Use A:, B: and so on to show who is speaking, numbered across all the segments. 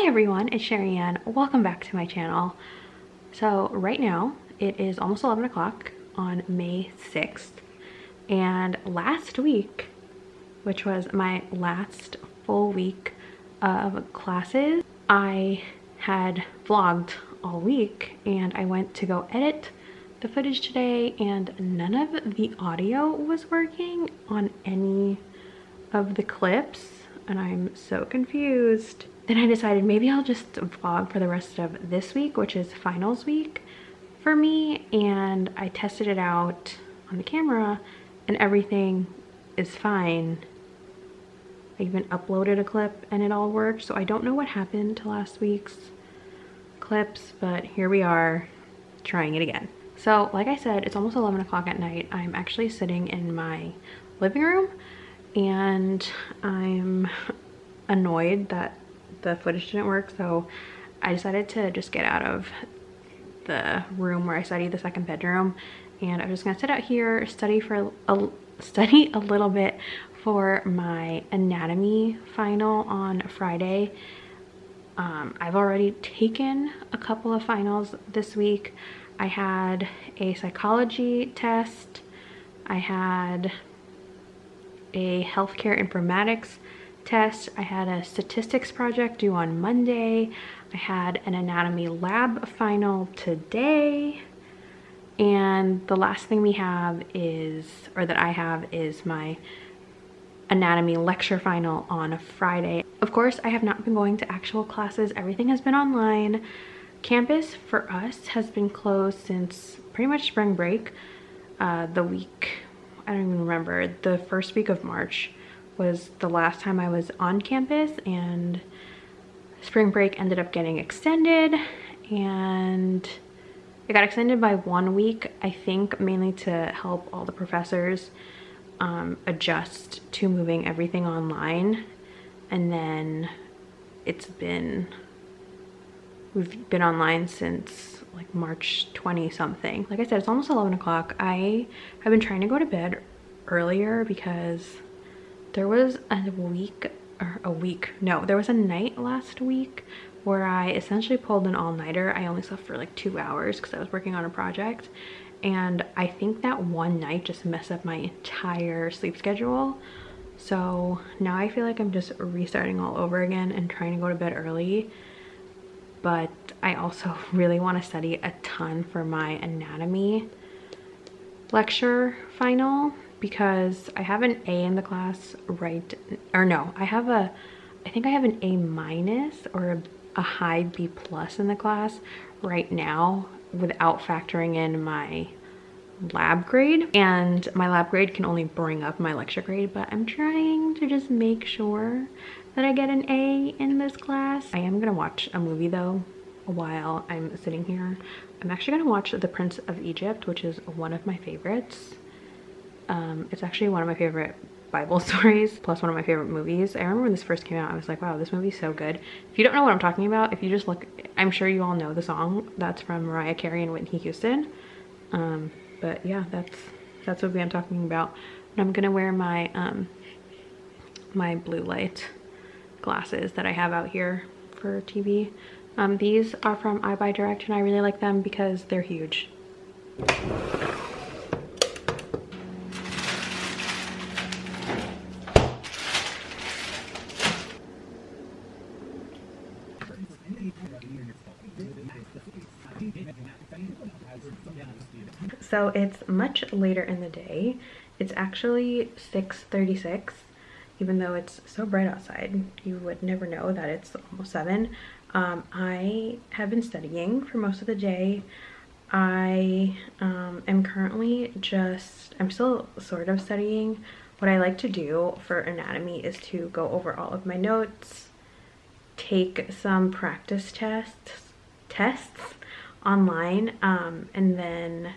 A: Hi everyone, it's Sheri and welcome back to my channel. So right now it is almost 11 o'clock on May 6th, and last week, which was my last full week of classes, I had vlogged all week and I went to go edit the footage today and none of the audio was working on any of the clips and I'm so confused. Then I decided maybe I'll just vlog for the rest of this week, which is finals week for me, and I tested it out on the camera and everything is fine. I even uploaded a clip and it all worked, so I don't know what happened to last week's clips, but here we are trying it again. So like I said, it's almost 11 o'clock at night. I'm actually sitting in my living room and I'm annoyed that the footage didn't work, so I decided to just get out of the room where I study, the second bedroom, and I'm just gonna sit out here, study a little bit for my anatomy final on Friday. I've already taken a couple of finals this week. I had a psychology test, I had a healthcare informatics test, I had a statistics project due on Monday, I had an anatomy lab final today, and the last thing we have is, or that I have, is my anatomy lecture final on Friday. Of course, I have not been going to actual classes. Everything has been online. Campus for us has been closed since pretty much spring break. The week, I don't even remember, the first week of March was the last time I was on campus, and spring break ended up getting extended, and it got extended by 1 week, I think, mainly to help all the professors adjust to moving everything online. And then we've been online since like March 20 something. Like I said, it's almost 11 o'clock. I have been trying to go to bed earlier because there was there was a night last week where I essentially pulled an all-nighter. I only slept for like 2 hours because I was working on a project, and I think that one night just messed up my entire sleep schedule. So now I feel like I'm just restarting all over again and trying to go to bed early. But I also really want to study a ton for my anatomy lecture final, because I have an A in the class I think I have an A minus or a high B plus in the class right now without factoring in my lab grade, and my lab grade can only bring up my lecture grade, but I'm trying to just make sure that I get an A in this class. I am gonna watch a movie though while I'm sitting here. I'm actually gonna watch The Prince of Egypt, which is one of my favorites. It's actually one of my favorite Bible stories, plus one of my favorite movies. I remember when this first came out, I was like, wow, this movie's so good. If you don't know what I'm talking about, if you just look, I'm sure you all know the song. That's from Mariah Carey and Whitney Houston. But yeah, that's what I'm talking about. And I'm gonna wear my my blue light glasses that I have out here for TV. These are from iBuyDirect and I really like them because they're huge. So it's much later in the day. It's actually 6:36. Even though it's so bright outside, you would never know that it's almost 7. I have been studying for most of the day. I am currently I'm still sort of studying. What I like to do for anatomy is to go over all of my notes, take some practice tests online, and then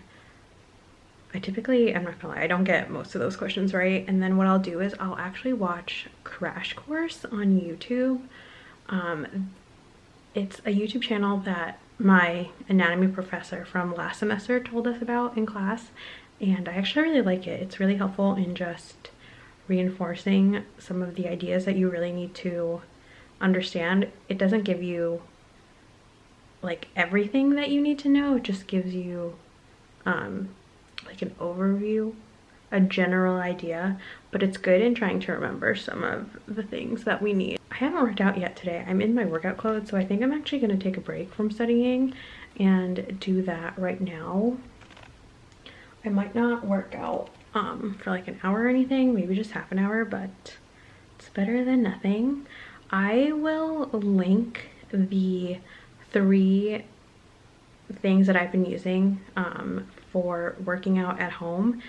A: I'm not gonna lie, I don't get most of those questions right. And then what I'll do is I'll actually watch Crash Course on YouTube. It's a YouTube channel that my anatomy professor from last semester told us about in class, and I actually really like it. It's really helpful in just reinforcing some of the ideas that you really need to understand. It doesn't give you like everything that you need to know. It just gives you like an overview, a general idea, but it's good in trying to remember some of the things that we need. I haven't worked out yet today. I'm in my workout clothes, so I think I'm actually going to take a break from studying and do that right now. I might not work out for like an hour or anything, maybe just half an hour, but it's better than nothing. I will link the 3 things that I've been using for working out at home.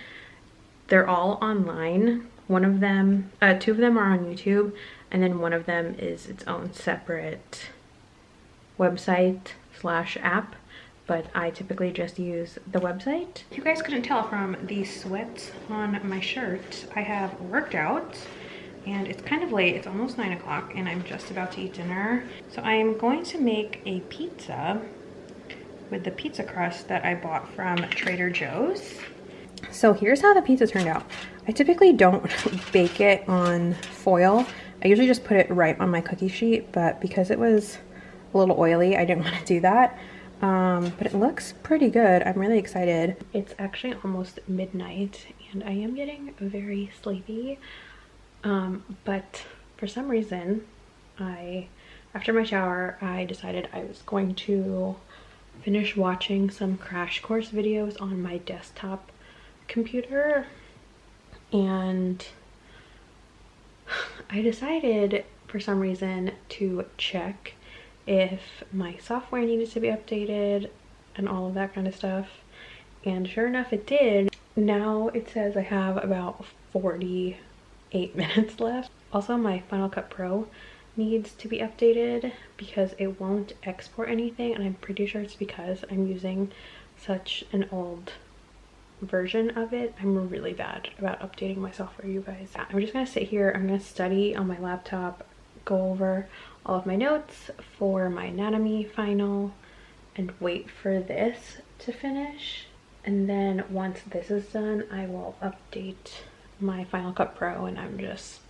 A: They're all online. One of them, 2 of them are on YouTube, and then one of them is its own separate website / app, but I typically just use the website. If you guys couldn't tell from the sweats on my shirt, I have worked out and it's kind of late. It's almost 9 o'clock and I'm just about to eat dinner. So I am going to make a pizza with the pizza crust that I bought from Trader Joe's. So here's how the pizza turned out. I typically don't bake it on foil. I usually just put it right on my cookie sheet, but because it was a little oily, I didn't want to do that. But it looks pretty good. I'm really excited. It's actually almost midnight and I am getting very sleepy. But for some reason, after my shower, I decided I was going to finish watching some crash course videos on my desktop computer, and I decided for some reason to check if my software needed to be updated and all of that kind of stuff, and sure enough it did. Now it says I have about 48 minutes left. Also, my Final Cut Pro needs to be updated because it won't export anything, and I'm pretty sure it's because I'm using such an old version of it. I'm really bad about updating my software, you guys. I'm just gonna sit here, I'm gonna study on my laptop, go over all of my notes for my anatomy final, and wait for this to finish. And then once this is done, I will update my Final Cut Pro, and I'm just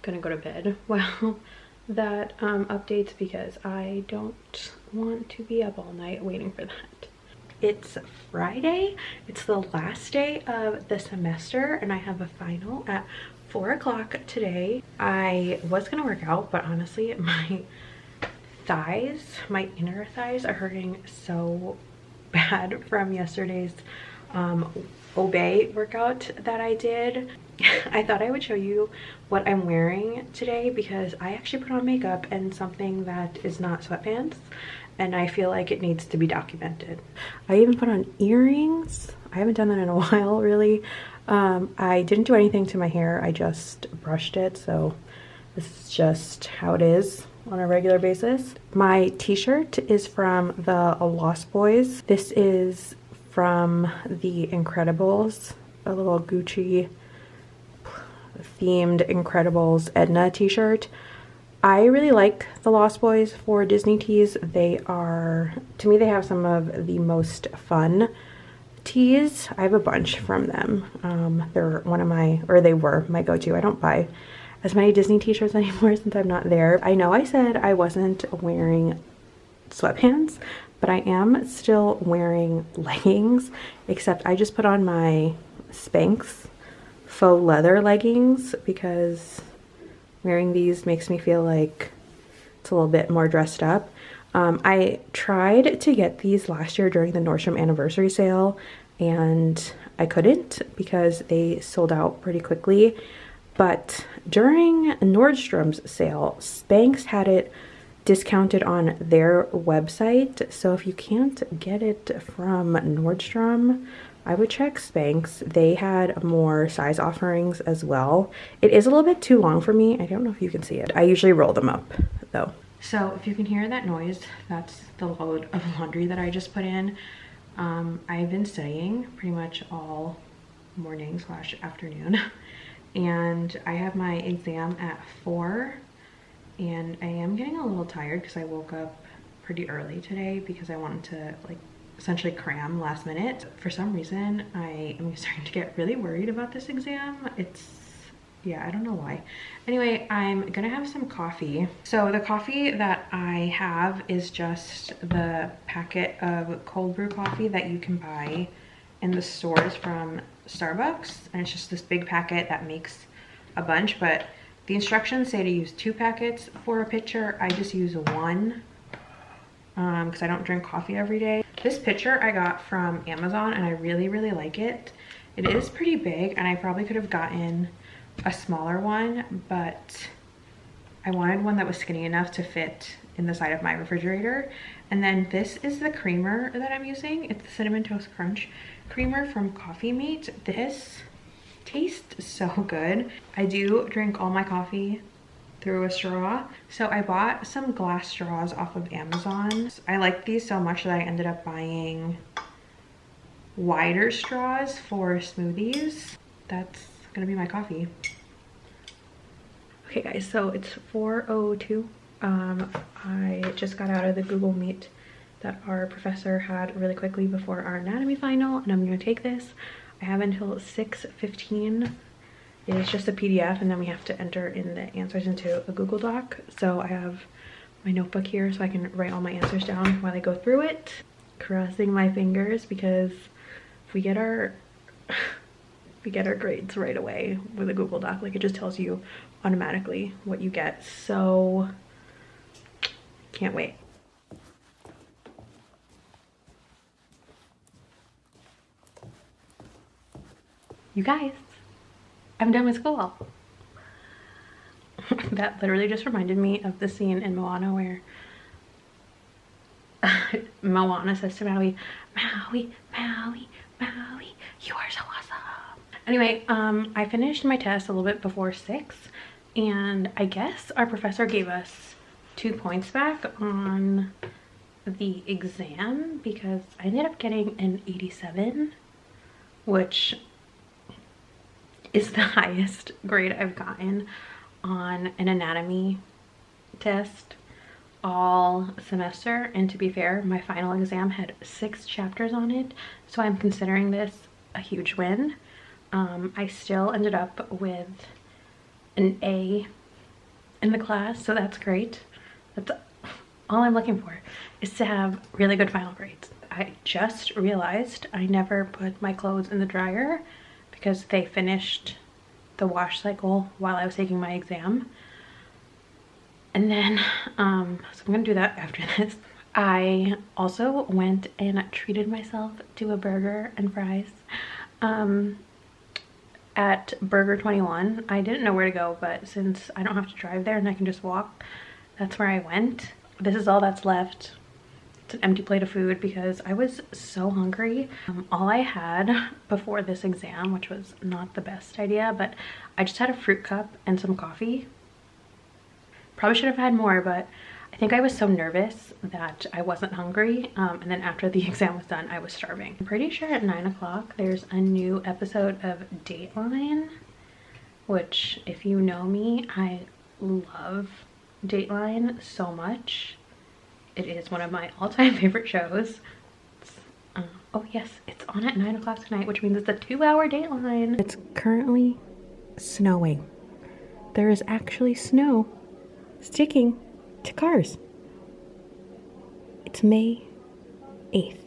A: gonna go to bed while that updates because I don't want to be up all night waiting for that. It's Friday. It's the last day of the semester and I have a final at 4 o'clock today. I was gonna work out, but honestly my thighs, my inner thighs are hurting so bad from yesterday's obey workout that I did. I thought I would show you what I'm wearing today because I actually put on makeup and something that is not sweatpants, and I feel like it needs to be documented. I even put on earrings. I haven't done that in a while, really. I didn't do anything to my hair. I just brushed it, so this is just how it is on a regular basis. My t-shirt is from the Lost Boys. This is from The Incredibles, a little Gucci themed Incredibles Edna t-shirt. I really like the Lost Boys for Disney tees. They are, to me, they have some of the most fun tees. I have a bunch from them. They're one of my, or they were my go-to. I don't buy as many Disney t-shirts anymore since I'm not there. I know I said I wasn't wearing sweatpants, but I am still wearing leggings, except I just put on my Spanx faux leather leggings because wearing these makes me feel like it's a little bit more dressed up. I tried to get these last year during the Nordstrom anniversary sale and I couldn't because they sold out pretty quickly. But during Nordstrom's sale, Spanx had it discounted on their website. So if you can't get it from Nordstrom, I would check Spanx. They had more size offerings as well. It is a little bit too long for me. I don't know if you can see it. I usually roll them up though. So if you can hear that noise, that's the load of laundry that I just put in. I've been studying pretty much all morning / afternoon. And I have my exam at 4 and I am getting a little tired because I woke up pretty early today because I wanted to like essentially cram last minute. For some reason I am starting to get really worried about this exam. It's Yeah, I don't know why. Anyway, I'm gonna have some coffee. So the coffee that I have is just the packet of cold brew coffee that you can buy in the stores from Starbucks. And it's just this big packet that makes a bunch, but the instructions say to use 2 packets for a pitcher. I just use 1 because I don't drink coffee every day. This pitcher I got from Amazon and I really, really like it. It is pretty big and I probably could have gotten a smaller one, but I wanted one that was skinny enough to fit in the side of my refrigerator. And then this is the creamer that I'm using. It's the Cinnamon Toast Crunch creamer from Coffee Mate. This tastes so good. I do drink all my coffee through a straw. So I bought some glass straws off of Amazon. I like these so much that I ended up buying wider straws for smoothies. That's gonna be my coffee. Okay guys, so it's 4:02. I just got out of the Google Meet that our professor had really quickly before our anatomy final, and I'm gonna take this. I have until 6:15. It's just a PDF and then we have to enter in the answers into a Google Doc. So I have my notebook here so I can write all my answers down while I go through it. Crossing my fingers because if we get our grades right away with a Google Doc, like it just tells you automatically what you get. So can't wait. You guys, I'm done with school. That literally just reminded me of the scene in Moana where Moana says to Maui, Maui, Maui, Maui, you are so awesome. Anyway, I finished my test a little bit before 6, and I guess our professor gave us 2 points back on the exam because I ended up getting an 87, which is the highest grade I've gotten on an anatomy test all semester. And to be fair, my final exam had 6 chapters on it, so I'm considering this a huge win. I still ended up with an A in the class, so that's great. That's all I'm looking for, is to have really good final grades. I just realized I never put my clothes in the dryer because they finished the wash cycle while I was taking my exam. And then, so I'm gonna do that after this. I also went and treated myself to a burger and fries at Burger 21. I didn't know where to go, but since I don't have to drive there and I can just walk, that's where I went. This is all that's left. It's an empty plate of food because I was so hungry. All I had before this exam, which was not the best idea, but I just had a fruit cup and some coffee. Probably should have had more, but I think I was so nervous that I wasn't hungry. And then after the exam was done, I was starving. I'm pretty sure at 9 o'clock there's a new episode of Dateline, which if you know me, I love Dateline so much. It is one of my all-time favorite shows. Oh yes, it's on at 9 o'clock tonight, which means it's a 2-hour Dateline. It's currently snowing. There is actually snow sticking to cars. It's May 8th.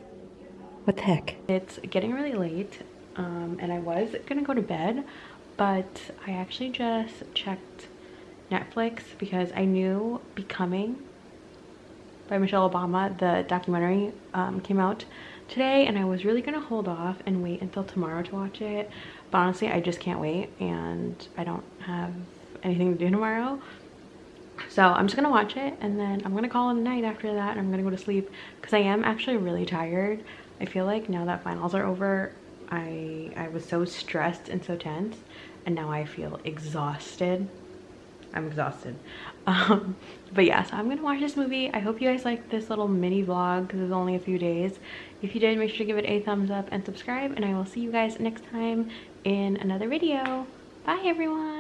A: What the heck? It's getting really late, and I was gonna go to bed, but I actually just checked Netflix because I knew Becoming by Michelle Obama, the documentary, came out today, and I was really gonna hold off and wait until tomorrow to watch it, but honestly I just can't wait, and I don't have anything to do tomorrow, so I'm just gonna watch it and then I'm gonna call it a night after that, and I'm gonna go to sleep because I am actually really tired. I feel like now that finals are over, I was so stressed and so tense, and now I feel exhausted. I'm exhausted. But yeah, so I'm gonna watch this movie. I hope you guys liked this little mini vlog because it's only a few days. If you did, make sure to give it a thumbs up and subscribe, and I will see you guys next time in another video. Bye everyone.